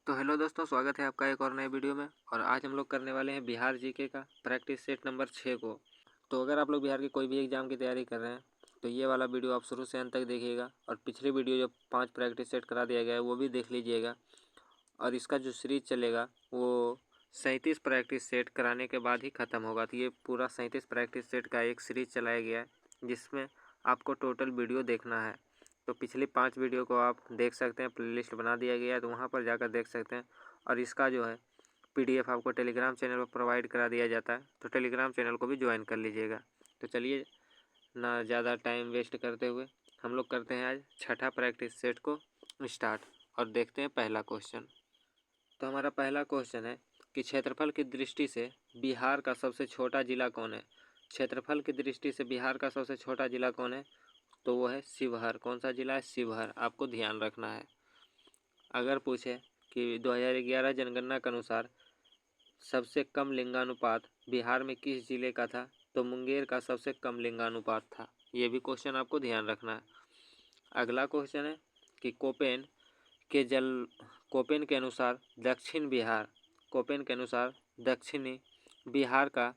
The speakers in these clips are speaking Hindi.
तो हेलो दोस्तों, स्वागत है आपका एक और नए वीडियो में। और आज हम लोग करने वाले हैं बिहार जीके का प्रैक्टिस सेट नंबर 6 को। तो अगर आप लोग बिहार के कोई भी एग्ज़ाम की तैयारी कर रहे हैं तो ये वाला वीडियो आप शुरू से अंत तक देखिएगा। और पिछली वीडियो जो 5 प्रैक्टिस सेट करा दिया गया है वो भी देख लीजिएगा। और इसका जो सीरीज चलेगा वो 37 प्रैक्टिस सेट कराने के बाद ही ख़त्म होगा। तो ये पूरा 37 प्रैक्टिस सेट का एक सीरीज चलाया गया है जिसमें आपको टोटल वीडियो देखना है। तो पिछली 5 वीडियो को आप देख सकते हैं, प्लेलिस्ट बना दिया गया है तो वहाँ पर जाकर देख सकते हैं। और इसका जो है PDF आपको टेलीग्राम चैनल पर प्रोवाइड करा दिया जाता है, तो टेलीग्राम चैनल को भी ज्वाइन कर लीजिएगा। तो चलिए ना ज़्यादा टाइम वेस्ट करते हुए हम लोग करते हैं आज छठा प्रैक्टिस सेट को स्टार्ट और देखते हैं पहला क्वेश्चन। तो हमारा पहला क्वेश्चन है कि क्षेत्रफल की दृष्टि से बिहार का सबसे छोटा जिला कौन है। क्षेत्रफल की दृष्टि से बिहार का सबसे छोटा जिला कौन है, तो वो है शिवहर। कौन सा जिला है? शिवहर। आपको ध्यान रखना है। अगर पूछे कि 2011 जनगणना के अनुसार सबसे कम लिंगानुपात बिहार में किस जिले का था, तो मुंगेर का सबसे कम लिंगानुपात था। ये भी क्वेश्चन आपको ध्यान रखना है। अगला क्वेश्चन है कि कोपेन के अनुसार दक्षिणी बिहार का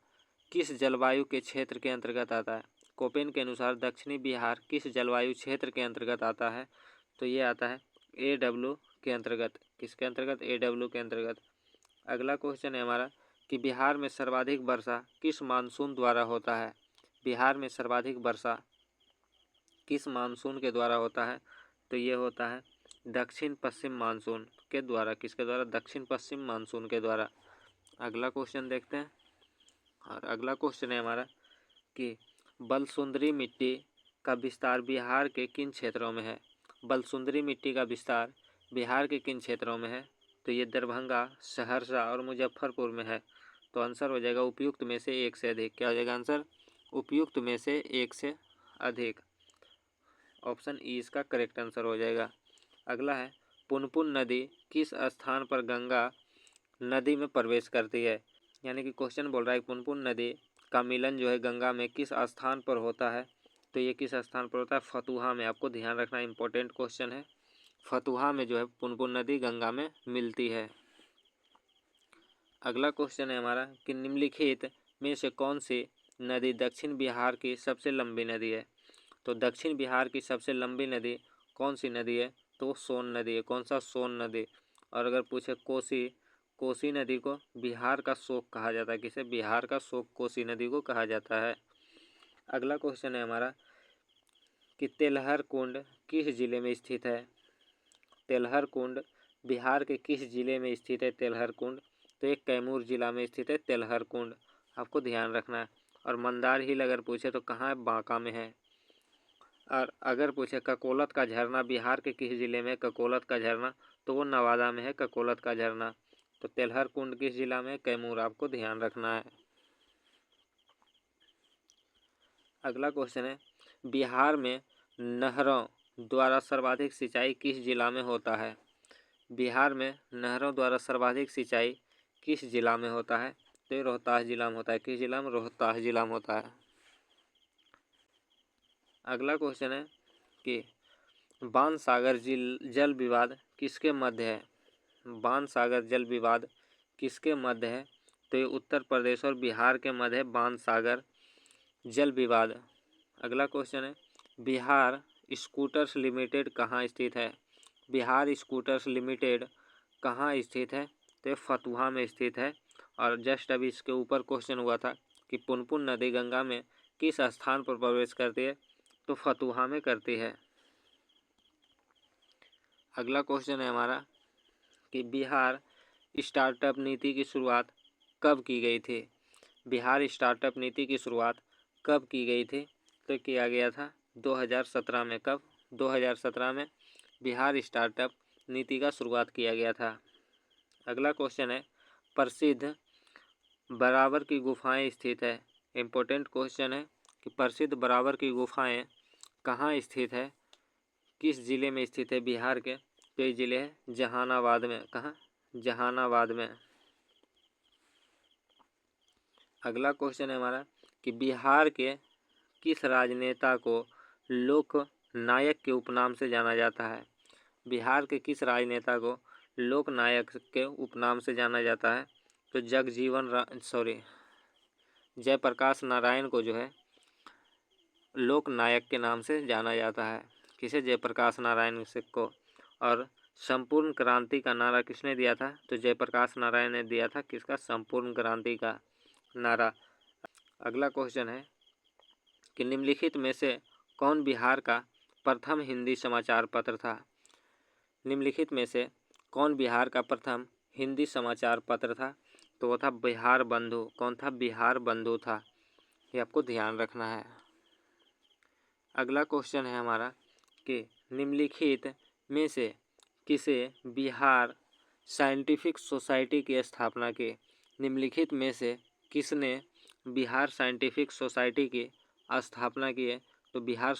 किस जलवायु के क्षेत्र के अंतर्गत आता है। कोपेन के अनुसार दक्षिणी बिहार किस जलवायु क्षेत्र के अंतर्गत आता है, तो ये आता है AW के अंतर्गत। किसके अंतर्गत? AW के अंतर्गत। अगला क्वेश्चन है हमारा कि बिहार में सर्वाधिक वर्षा किस मानसून द्वारा होता है। बिहार में सर्वाधिक वर्षा किस मानसून के द्वारा होता है, तो ये होता है दक्षिण पश्चिम मानसून के द्वारा। किसके द्वारा? दक्षिण पश्चिम मानसून के द्वारा। अगला क्वेश्चन देखते हैं। और अगला क्वेश्चन है हमारा कि बलसुंदरी मिट्टी का विस्तार बिहार के किन क्षेत्रों में है। बलसुंदरी मिट्टी का विस्तार बिहार के किन क्षेत्रों में है, तो ये दरभंगा, सहरसा और मुजफ्फरपुर में है। तो आंसर हो जाएगा उपयुक्त में से एक से अधिक। क्या हो जाएगा आंसर? उपयुक्त में से एक से अधिक। ऑप्शन ई इसका करेक्ट आंसर हो जाएगा। अगला है पुनपुन नदी किस स्थान पर गंगा नदी में प्रवेश करती है। यानी कि क्वेश्चन बोल रहा है पुनपुन नदी का मिलन जो है गंगा में किस स्थान पर होता है, तो ये किस स्थान पर होता है? फतुहा में। आपको ध्यान रखना, इंपॉर्टेंट क्वेश्चन है। फतुहा में जो है पुनपुन नदी गंगा में मिलती है। अगला क्वेश्चन है हमारा कि निम्नलिखित में से कौन सी नदी दक्षिण बिहार की सबसे लंबी नदी है। तो दक्षिण बिहार की सबसे लंबी नदी कौन सी नदी है, तो सोन नदी है। कौन सा? सोन नदी। और अगर पूछे कोसी नदी को बिहार का शोक कहा जाता है। किसे? बिहार का शोक कोसी नदी को कहा जाता है। अगला क्वेश्चन है हमारा कि तेलहर कुंड किस जिले में स्थित है। तेलहर कुंड बिहार के किस जिले में स्थित है? तेलहर कुंड तो एक कैमूर जिला में स्थित है तेलहर कुंड। आपको ध्यान रखना है। और मंदार हिल अगर पूछे तो कहाँ है? बांका में है। और अगर पूछे ककोलत का झरना बिहार के किस जिले में? ककोलत का झरना तो वो नवादा में है ककोलत का झरना। तो तेलहर कुंड किस जिला में? कैमूर। आपको ध्यान रखना है। अगला क्वेश्चन है बिहार में नहरों द्वारा सर्वाधिक सिंचाई किस जिला में होता है। बिहार में नहरों द्वारा सर्वाधिक सिंचाई किस जिला में होता है, तो ये रोहतास जिला में होता है। किस जिला में? रोहतास जिला में होता है। अगला क्वेश्चन है कि बाणसागर जल विवाद किसके मध्य है। बाणसागर जल विवाद किसके मध्य है, तो ये उत्तर प्रदेश और बिहार के मध्य है बाणसागर जल विवाद। अगला क्वेश्चन है बिहार स्कूटर्स लिमिटेड कहाँ स्थित है। बिहार स्कूटर्स लिमिटेड कहाँ स्थित है, तो ये फतुहा में स्थित है। और जस्ट अभी इसके ऊपर क्वेश्चन हुआ था कि पुनपुन नदी गंगा में किस स्थान पर प्रवेश करती है, तो फतुहा में करती है। अगला क्वेश्चन है हमारा कि बिहार स्टार्टअप नीति की शुरुआत कब की गई थी। बिहार स्टार्टअप नीति की शुरुआत कब की गई थी, तो किया गया था 2017 में। कब? 2017 में बिहार स्टार्टअप नीति का शुरुआत किया गया था। अगला क्वेश्चन है प्रसिद्ध बराबर की गुफाएं स्थित है। इम्पोर्टेंट क्वेश्चन है कि प्रसिद्ध बराबर की गुफाएं कहाँ स्थित है, किस जिले में स्थित है बिहार के, तो ये जिले है जहानाबाद में। कहाँ? जहानाबाद में। अगला क्वेश्चन है हमारा कि बिहार के किस राजनेता को लोक नायक के उपनाम से जाना जाता है। बिहार के किस राजनेता को लोकनायक के उपनाम से जाना जाता है? तो जयप्रकाश नारायण को जो है लोकनायक के नाम से जाना जाता है। किसे? जयप्रकाश नारायण को। और संपूर्ण क्रांति का नारा किसने दिया था? तो जयप्रकाश नारायण ने दिया था। किसका? संपूर्ण क्रांति का नारा। अगला क्वेश्चन है कि निम्नलिखित में से कौन बिहार का प्रथम हिंदी समाचार पत्र था? निम्नलिखित में से कौन बिहार का प्रथम हिंदी समाचार पत्र था? तो वो था बिहार बंधु। कौन था? बिहार बंधु था। ये आपको ध्यान रखना है। अगला क्वेश्चन है हमारा कि निम्नलिखित में से किसे बिहार साइंटिफिक सोसाइटी की स्थापना की? निम्नलिखित में से किसने बिहार साइंटिफिक सोसाइटी की स्थापना की है? तो बिहार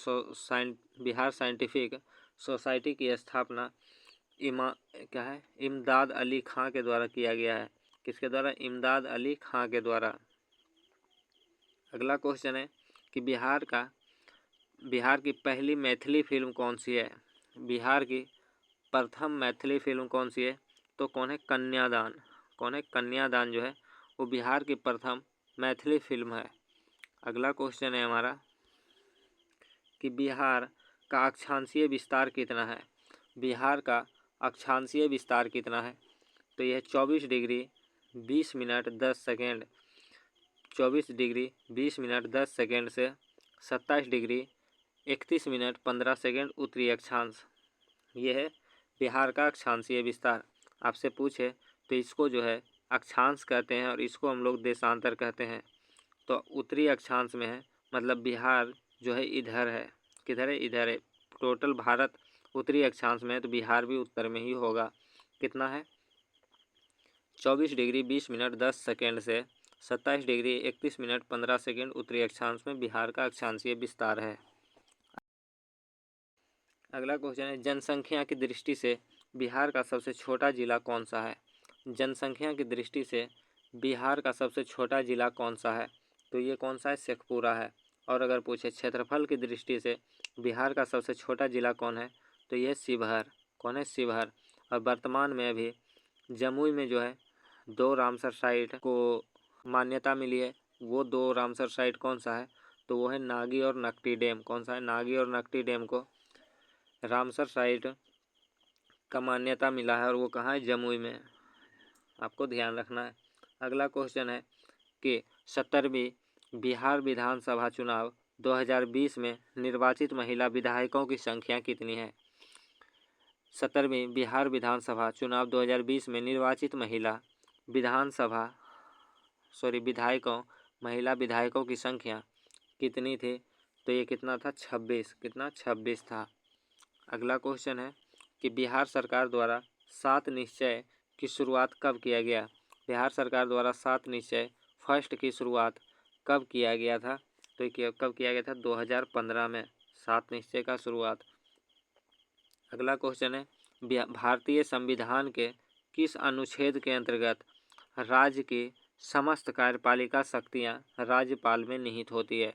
साइंटिफिक सोसाइटी की स्थापना इमदाद अली खां के द्वारा किया गया है। किसके द्वारा? इमदाद अली खां के द्वारा। अगला क्वेश्चन है कि बिहार की पहली मैथिली फिल्म कौन सी है? बिहार की प्रथम मैथिली फिल्म कौन सी है? तो कौन है? कन्यादान। कौन है? कन्यादान जो है वो बिहार की प्रथम मैथिली फिल्म है। अगला क्वेश्चन है हमारा कि बिहार का अक्षांशीय विस्तार कितना है? बिहार का अक्षांशीय विस्तार कितना है? तो यह 24 degree 20 minute 10 second 24 degree 20 minute 10 second से 27 डिग्री 31 मिनट 15 सेकेंड उत्तरी अक्षांश। ये है बिहार का अक्षांशीय विस्तार। आपसे पूछे तो इसको जो है अक्षांश कहते हैं और इसको हम लोग देशांतर कहते हैं। तो उत्तरी अक्षांश में है, मतलब बिहार जो है इधर है। किधर है? इधर है। टोटल भारत उत्तरी अक्षांश में है तो बिहार भी उत्तर में ही होगा। कितना है? 24 डिग्री 20 मिनट 10 सेकेंड से 27 डिग्री 31 मिनट 15 सेकेंड उत्तरी अक्षांश में बिहार का अक्षांशीय विस्तार है। अगला क्वेश्चन है जनसंख्या की दृष्टि से बिहार का सबसे छोटा जिला कौन सा है? जनसंख्या की दृष्टि से बिहार का सबसे छोटा जिला कौन सा है? तो ये कौन सा है? शेखपुरा है। और अगर पूछे क्षेत्रफल की दृष्टि से बिहार का सबसे छोटा जिला कौन है? तो ये शिवहर। कौन है? शिवहर। और वर्तमान में अभी जमुई में जो है 2 रामसर साइट को मान्यता मिली है। वो 2 रामसर साइट कौन सा है? तो वो है नागी और नकटी डैम। कौन सा है? नागी और नकटी डैम को रामसर साइट का मान्यता मिला है और वो कहाँ है? जमुई में। आपको ध्यान रखना है। अगला क्वेश्चन है कि 70वीं बिहार विधानसभा चुनाव 2020 में निर्वाचित महिला विधायकों की संख्या कितनी है? 70वीं बिहार विधानसभा चुनाव 2020 में निर्वाचित महिला विधायकों की संख्या कितनी थी? तो ये कितना था? 26। कितना? 26 था। अगला क्वेश्चन है कि बिहार सरकार द्वारा 7 निश्चय की शुरुआत कब किया गया? बिहार सरकार द्वारा 7 निश्चय फर्स्ट की शुरुआत कब किया गया था? तो कब किया गया था? 2015 में 7 निश्चय का शुरुआत। अगला क्वेश्चन है भारतीय संविधान के किस अनुच्छेद के अंतर्गत राज्य की समस्त कार्यपालिका शक्तियां राज्यपाल में निहित होती है?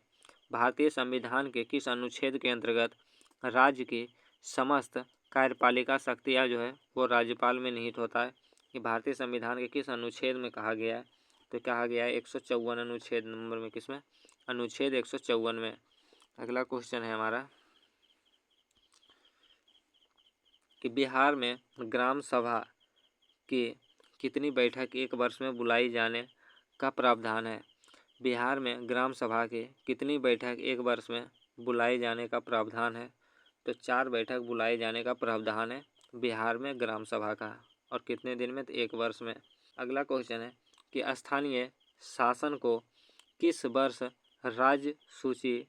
भारतीय संविधान के किस अनुच्छेद के अंतर्गत राज्य की समस्त कार्यपालिका शक्तियां जो है वो राज्यपाल में निहित होता है? कि भारतीय संविधान के किस अनुच्छेद में कहा गया है? तो कहा गया है 154 अनुच्छेद नंबर में। किसमें? अनुच्छेद 154 में। अगला क्वेश्चन है हमारा कि बिहार में ग्राम सभा की कितनी बैठक एक वर्ष में बुलाई जाने का प्रावधान है? बिहार में ग्राम सभा की कितनी बैठक एक वर्ष में बुलाए जाने का प्रावधान है? तो 4 बैठक बुलाए जाने का प्रावधान है बिहार में ग्राम सभा का। और कितने दिन में? तो 1 वर्ष में। अगला क्वेश्चन है कि स्थानीय शासन को किस वर्ष राज्य सूची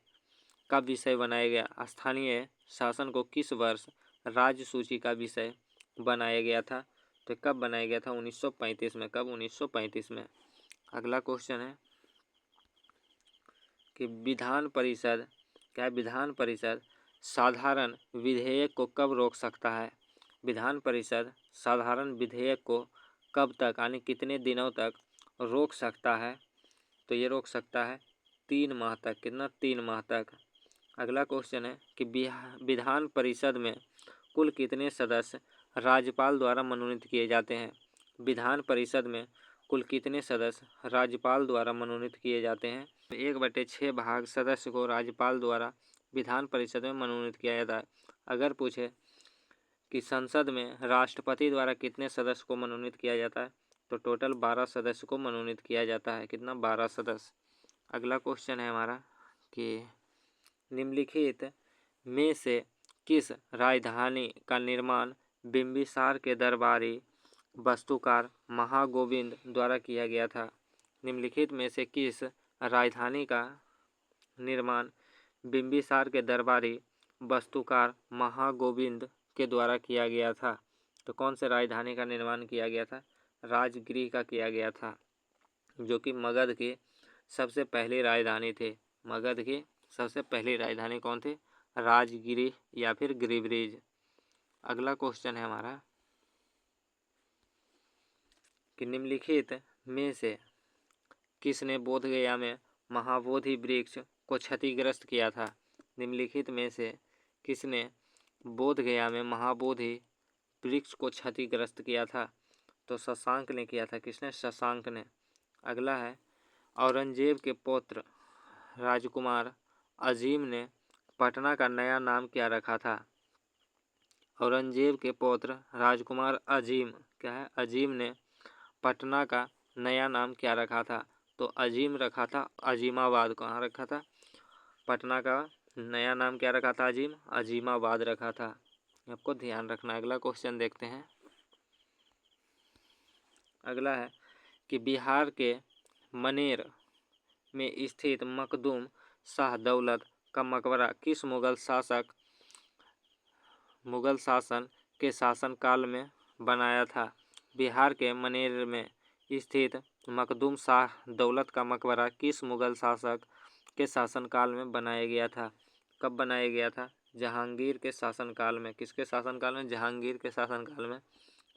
का विषय बनाया गया? स्थानीय शासन को किस वर्ष राज्य सूची का विषय बनाया गया था? तो कब बनाया गया था? 1935 में। कब? 1935 में। अगला क्वेश्चन है कि विधान परिषद साधारण विधेयक को कब रोक सकता है? विधान परिषद साधारण विधेयक को कब तक यानी कितने दिनों तक रोक सकता है? तो ये रोक सकता है 3 माह तक। कितना? 3 माह तक। अगला क्वेश्चन है कि विधान परिषद में कुल कितने सदस्य राज्यपाल द्वारा मनोनीत किए जाते हैं? विधान परिषद में कुल कितने सदस्य राज्यपाल द्वारा मनोनीत किए जाते हैं? 1/6 भाग सदस्य को राज्यपाल द्वारा विधान परिषद में मनोनीत किया जाता है। अगर पूछे कि संसद में राष्ट्रपति द्वारा कितने सदस्य को मनोनीत किया जाता है, तो टोटल 12 सदस्य को मनोनीत किया जाता है। कितना? 12 सदस्य। अगला क्वेश्चन है हमारा कि निम्नलिखित में से किस राजधानी का निर्माण बिंबिसार के दरबारी वास्तुकार महागोविंद द्वारा किया गया था? निम्नलिखित में से किस राजधानी का निर्माण बिंबिसार के दरबारी वास्तुकार महागोविंद के द्वारा किया गया था? तो कौन से राजधानी का निर्माण किया गया था? राजगृह का किया गया था, जो कि मगध की सबसे पहली राजधानी थे। मगध की सबसे पहली राजधानी कौन थी? राजगृह या फिर गिरिब्रिज। अगला क्वेश्चन है हमारा कि निम्नलिखित में से किसने बोधगया में महाबोधि वृक्ष को क्षतिग्रस्त किया था? निम्नलिखित में से किसने बोधगया में महाबोधि वृक्ष को क्षतिग्रस्त किया था? तो शशांक ने किया था। किसने? शशांक ने। अगला है औरंगजेब के पौत्र राजकुमार अजीम ने पटना का नया नाम क्या रखा था? औरंगजेब के पौत्र राजकुमार अजीम क्या है? अजीम ने पटना का नया नाम क्या रखा था? तो अजीम रखा था अजीमाबाद। कहाँ रखा था? पटना का नया नाम क्या रखा था? अजीम अजीमाबाद रखा था। आपको ध्यान रखना। अगला क्वेश्चन देखते हैं। अगला है कि बिहार के मनेर में स्थित मखदूम शाह दौलत का मकबरा किस मुगल शासन के शासनकाल में बनाया था? बिहार के मनेर में स्थित मखदूम शाह दौलत का मकबरा किस मुगल शासक के शासनकाल में बनाया गया था? कब बनाया गया था? जहांगीर के शासनकाल में। किसके शासनकाल में? जहांगीर के शासनकाल में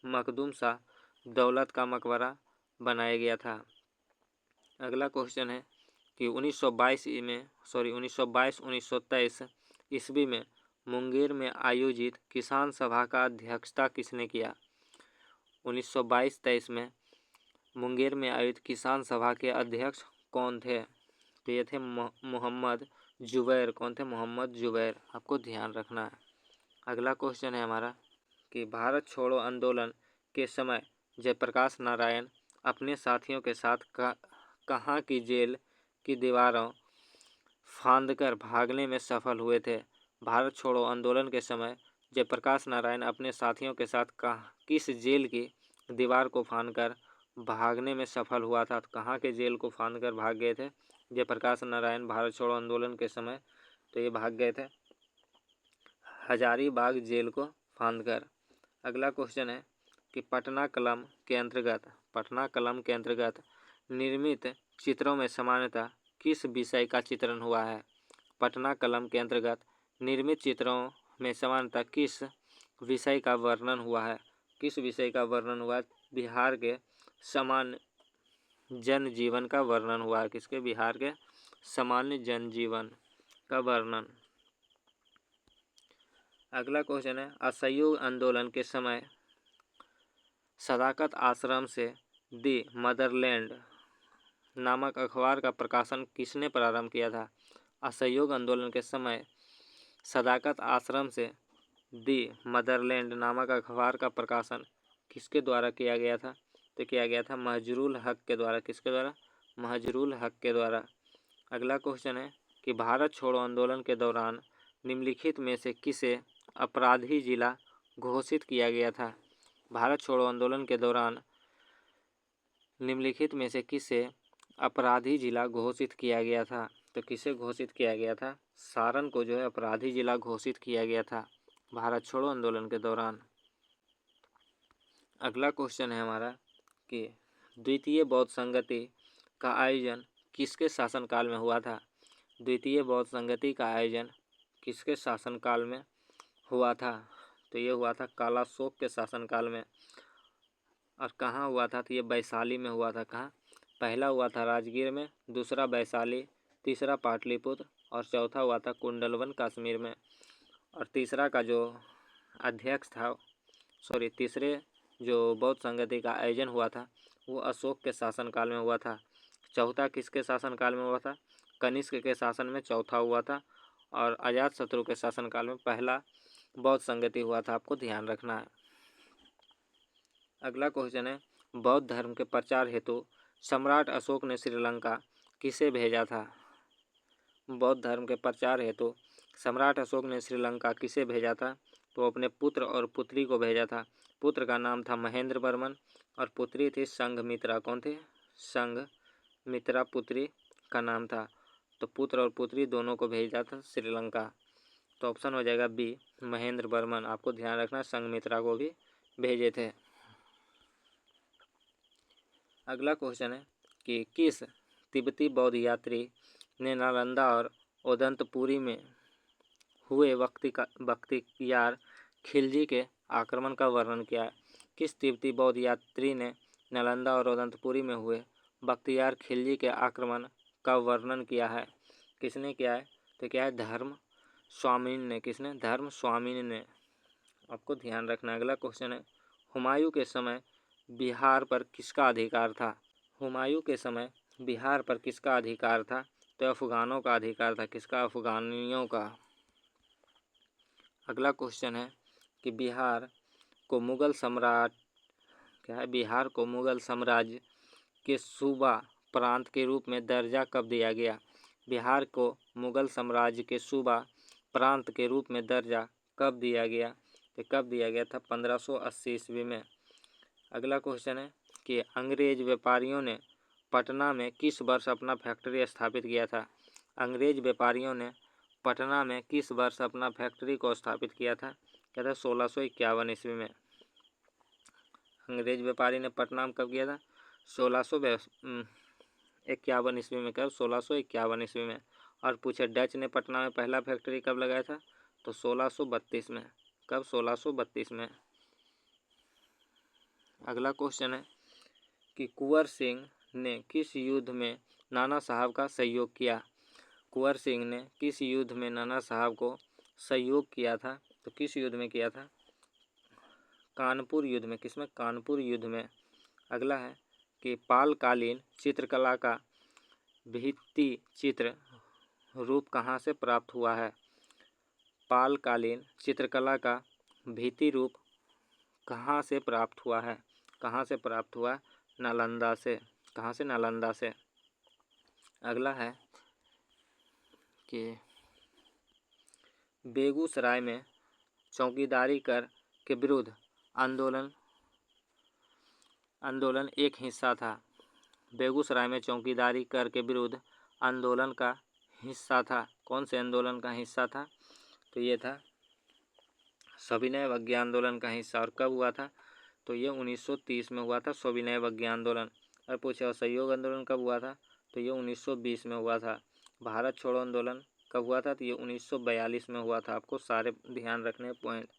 मखदूम शाह दौलत का मकबरा बनाया गया था। अगला क्वेश्चन है कि 1922-1923 ईस्वी में मुंगेर में आयोजित किसान सभा का अध्यक्षता किसने किया? 1922-23 में मुंगेर में आयोजित किसान सभा के अध्यक्ष कौन थे? तो ये थे मोहम्मद जुबैर। कौन थे? मोहम्मद जुबैर। आपको ध्यान रखना है। अगला क्वेश्चन है हमारा कि भारत छोड़ो आंदोलन के समय जयप्रकाश नारायण अपने साथियों के साथ कहाँ की जेल की दीवारों फांदकर भागने में सफल हुए थे? भारत छोड़ो आंदोलन के समय जयप्रकाश नारायण अपने साथियों के साथ किस जेल की दीवार को फांदकर भागने में सफल हुआ था? तो कहाँ के जेल को फांदकर भाग गए थे जयप्रकाश नारायण भारत छोड़ो आंदोलन के समय? तो ये भाग गए थे हजारीबाग जेल को फांदकर। अगला क्वेश्चन है कि पटना कलम के अंतर्गत निर्मित चित्रों में सामान्यतः किस विषय का चित्रण हुआ है? पटना कलम के अंतर्गत निर्मित चित्रों में सामान्यतः किस विषय का वर्णन हुआ है? किस विषय का वर्णन हुआ? बिहार के सामान्य जनजीवन का वर्णन हुआ है। किसके? बिहार के सामान्य जनजीवन का वर्णन। अगला क्वेश्चन है असहयोग आंदोलन के समय सदाकत आश्रम से दी मदरलैंड नामक अखबार का प्रकाशन किसने प्रारंभ किया था? असहयोग आंदोलन के समय सदाकत आश्रम से दी मदरलैंड नामक अखबार का प्रकाशन किसके द्वारा किया गया था? तो किया गया था महजरूल हक के द्वारा। किसके द्वारा? महजरूल हक के द्वारा। अगला क्वेश्चन है कि भारत छोड़ो आंदोलन के दौरान निम्नलिखित में से किसे अपराधी जिला घोषित किया गया था? भारत छोड़ो आंदोलन के दौरान निम्नलिखित में से किसे अपराधी जिला घोषित किया गया था? तो किसे घोषित किया गया था? सारण को जो है अपराधी जिला घोषित किया गया था भारत छोड़ो आंदोलन के दौरान। अगला क्वेश्चन है हमारा कि द्वितीय बौद्ध संगति का आयोजन किसके शासनकाल में हुआ था? द्वितीय बौद्ध संगति का आयोजन किसके शासनकाल में हुआ था? तो ये हुआ था कालाशोक के शासनकाल में। और कहाँ हुआ था? तो ये वैशाली में हुआ था। कहाँ? पहला हुआ था राजगीर में, दूसरा वैशाली, तीसरा पाटलिपुत्र और चौथा हुआ था कुंडलवन कश्मीर में। और तीसरा का जो अध्यक्ष था तीसरे जो बौद्ध संगति का आयोजन हुआ था वो अशोक के शासनकाल में हुआ था। चौथा किसके शासनकाल में हुआ था? कनिष्क के शासन में चौथा हुआ था। और अजातशत्रु के शासनकाल में पहला बौद्ध संगति हुआ था। आपको ध्यान रखना है। अगला क्वेश्चन है, बौद्ध धर्म के प्रचार हेतु सम्राट अशोक ने श्रीलंका किसे भेजा था? बौद्ध धर्म के प्रचार हेतु सम्राट अशोक ने श्रीलंका किसे भेजा था? तो अपने पुत्र और पुत्री को भेजा था। पुत्र का नाम था महेंद्र वर्मन और पुत्री थी संघमित्रा। कौन थे? संघमित्रा पुत्री का नाम था। तो पुत्र और पुत्री दोनों को भेजा था श्रीलंका। तो ऑप्शन हो जाएगा बी, महेंद्र वर्मन। आपको ध्यान रखना, संघमित्रा को भी भेजे थे। अगला क्वेश्चन है कि किस तिब्बती बौद्ध यात्री ने नालंदा और ओदंतपुरी में हुए बख्तियार खिलजी के आक्रमण का वर्णन किया है? किस तिब्बती बौद्ध यात्री ने नालंदा और ओदंतपुरी में हुए बख्तियार खिलजी के आक्रमण का वर्णन किया है? किसने किया है? तो क्या है? धर्म स्वामिन ने। किसने? धर्म स्वामिन ने। आपको ध्यान रखना। अगला क्वेश्चन है, हुमायूं के समय बिहार पर किसका अधिकार था? हुमायूं के समय बिहार पर किसका अधिकार था? तो अफगानों का अधिकार था। किसका? अफगानियों का। अगला क्वेश्चन है कि बिहार को मुगल साम्राज्य के सूबा प्रांत के रूप में दर्जा कब दिया गया? बिहार को मुगल साम्राज्य के सूबा प्रांत के रूप में दर्जा कब दिया गया? तो कब दिया गया था? 1580 ईस्वी में। अगला क्वेश्चन है कि अंग्रेज व्यापारियों ने पटना में किस वर्ष अपना फैक्ट्री स्थापित किया था? अंग्रेज व्यापारियों ने पटना में किस वर्ष अपना फैक्ट्री को स्थापित किया था? क्या था? 1651 ईस्वी में। अंग्रेज व्यापारी ने पटना में कब किया था? 1651 ईस्वी में। कब? 1651 ईस्वी में। और पूछे डच ने पटना में पहला फैक्ट्री कब लगाया था? तो 1632 में। कब? 1632 में। अगला क्वेश्चन है कि कुंवर सिंह ने किस युद्ध में नाना साहब का सहयोग किया? कुंवर सिंह ने किस युद्ध में नाना साहब को सहयोग किया था? तो किस युद्ध में किया था? कानपुर युद्ध में। किसमें? कानपुर युद्ध में। अगला है कि पालकालीन चित्रकला का भित्ति चित्र रूप कहाँ से प्राप्त हुआ है? पालकालीन चित्रकला का भित्ति रूप कहाँ से प्राप्त हुआ है? कहाँ से प्राप्त हुआ? नालंदा से। कहाँ से? नालंदा से। अगला है कि बेगूसराय में चौकीदारी कर के विरुद्ध आंदोलन एक हिस्सा था। बेगूसराय में चौकीदारी कर के विरुद्ध आंदोलन का हिस्सा था। कौन से आंदोलन का हिस्सा था? तो ये था सविनय अवज्ञा आंदोलन का हिस्सा। और कब हुआ था? तो ये 1930 में हुआ था सविनय अवज्ञा आंदोलन। और पूछे असहयोग आंदोलन कब हुआ था? तो ये 1920 में हुआ था। भारत छोड़ो आंदोलन कब हुआ था? तो ये 1942 में हुआ था। आपको सारे ध्यान रखने पॉइंट।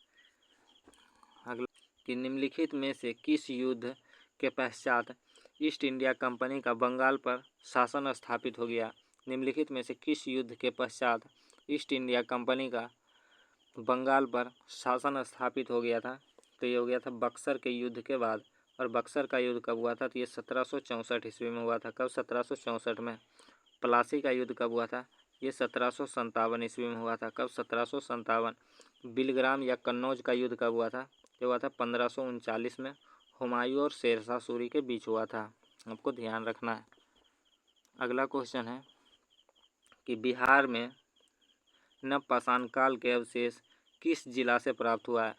अगला कि निम्नलिखित में से किस युद्ध के पश्चात ईस्ट इंडिया कंपनी का बंगाल पर शासन स्थापित हो गया? निम्नलिखित में से किस युद्ध के पश्चात ईस्ट इंडिया कंपनी का बंगाल पर शासन स्थापित हो गया था? तो ये हो गया था बक्सर के युद्ध के बाद। और बक्सर का युद्ध कब हुआ था? तो ये 1764 ईस्वी में हुआ था। कब? 1764 में। प्लासी का युद्ध कब हुआ था? ये 1757 ईस्वी में हुआ था। कब? 1757। बिलग्राम या कन्नौज का युद्ध कब हुआ था? ये हुआ था 1539 में। हुमायूं और शेरशाह सूरी के बीच हुआ था। आपको ध्यान रखना है। अगला क्वेश्चन है कि बिहार में नवपाषाण काल के अवशेष किस जिला से प्राप्त हुआ है?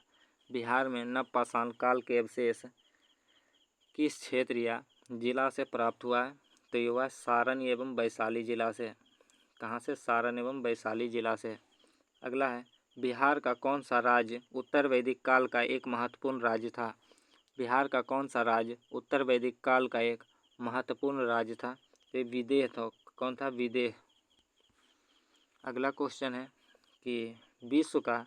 बिहार में नवपाषाण काल के अवशेष किस क्षेत्र या जिला से प्राप्त हुआ है? तो ये हुआ सारण एवं वैशाली जिला से। कहाँ से? सारण एवं वैशाली जिला से। अगला है बिहार का कौन सा राज्य उत्तर वैदिक काल का एक महत्वपूर्ण राज्य था? बिहार का कौन सा राज्य उत्तर वैदिक काल का एक महत्वपूर्ण राज्य था? तो विदेह था। कौन था? विदेह। अगला क्वेश्चन है कि विश्व का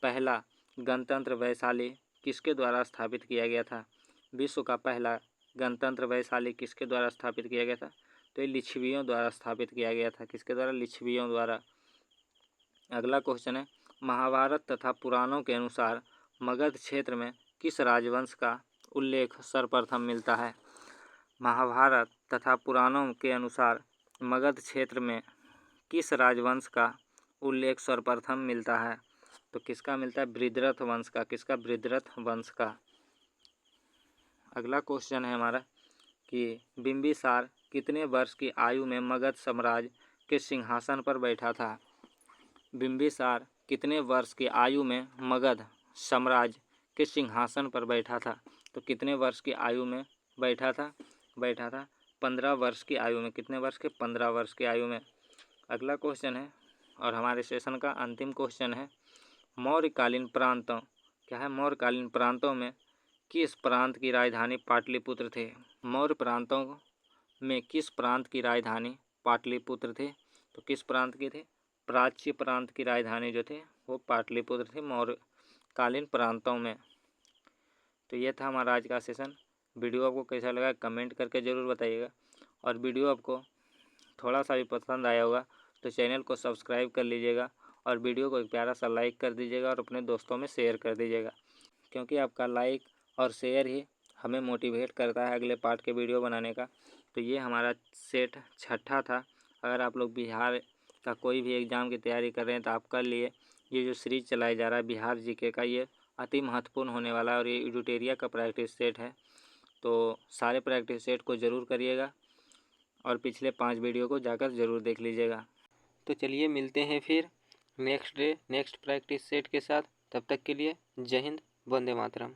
पहला गणतंत्र वैशाली किसके द्वारा स्थापित किया गया था? विश्व का पहला गणतंत्र वैशाली किसके द्वारा स्थापित किया गया था? तो ये लिच्छवियों द्वारा स्थापित किया गया था। किसके द्वारा? लिच्छवियों द्वारा। अगला क्वेश्चन है महाभारत तथा पुराणों के अनुसार मगध क्षेत्र में किस राजवंश का उल्लेख सर्वप्रथम मिलता है? महाभारत तथा पुराणों के अनुसार मगध क्षेत्र में किस राजवंश का उल्लेख सर्वप्रथम मिलता है? तो किसका मिलता है? बृहद्रथ वंश का। किसका? बृहद्रथ वंश का। अगला क्वेश्चन है हमारा कि बिंबिसार कितने वर्ष की आयु में मगध साम्राज्य के सिंहासन पर बैठा था? बिंबिसार कितने वर्ष की आयु में मगध साम्राज्य के सिंहासन पर बैठा था? तो कितने वर्ष की आयु में बैठा था? 15 वर्ष की आयु में। कितने वर्ष के? 15 वर्ष की आयु में। अगला क्वेश्चन है और हमारे सेशन का अंतिम क्वेश्चन है, मौर्यकालीन प्रांतों, क्या है? मौर्यकालीन प्रांतों में किस प्रांत की राजधानी पाटलिपुत्र थे? मौर्य प्रांतों में किस प्रांत की राजधानी पाटलिपुत्र थे? तो किस प्रांत के थे? प्राच्य प्रांत की राजधानी जो थे वो पाटलिपुत्र थे मौर्यकालीन प्रांतों में। तो ये था हमारा आज का सेशन। वीडियो आपको कैसा लगा कमेंट करके ज़रूर बताइएगा, और वीडियो आपको थोड़ा सा भी पसंद आया होगा तो चैनल को सब्सक्राइब कर लीजिएगा और वीडियो को एक प्यारा सा लाइक कर दीजिएगा और अपने दोस्तों में शेयर कर दीजिएगा, क्योंकि आपका लाइक और शेयर ही हमें मोटिवेट करता है अगले पार्ट के वीडियो बनाने का। तो ये हमारा सेट 6ठा था। अगर आप लोग बिहार का कोई भी एग्ज़ाम की तैयारी कर रहे हैं तो आपका लिए ये जो सीरीज़ चलाया जा रहा है बिहार जीके का, ये अति महत्वपूर्ण होने वाला है और ये एडुटेरिया का प्रैक्टिस सेट है। तो सारे प्रैक्टिस सेट को ज़रूर करिएगा और पिछले 5 वीडियो को जाकर ज़रूर देख लीजिएगा। तो चलिए मिलते हैं फिर नेक्स्ट प्रैक्टिस सेट के साथ। तब तक के लिए जय हिंद, वंदे मातरम।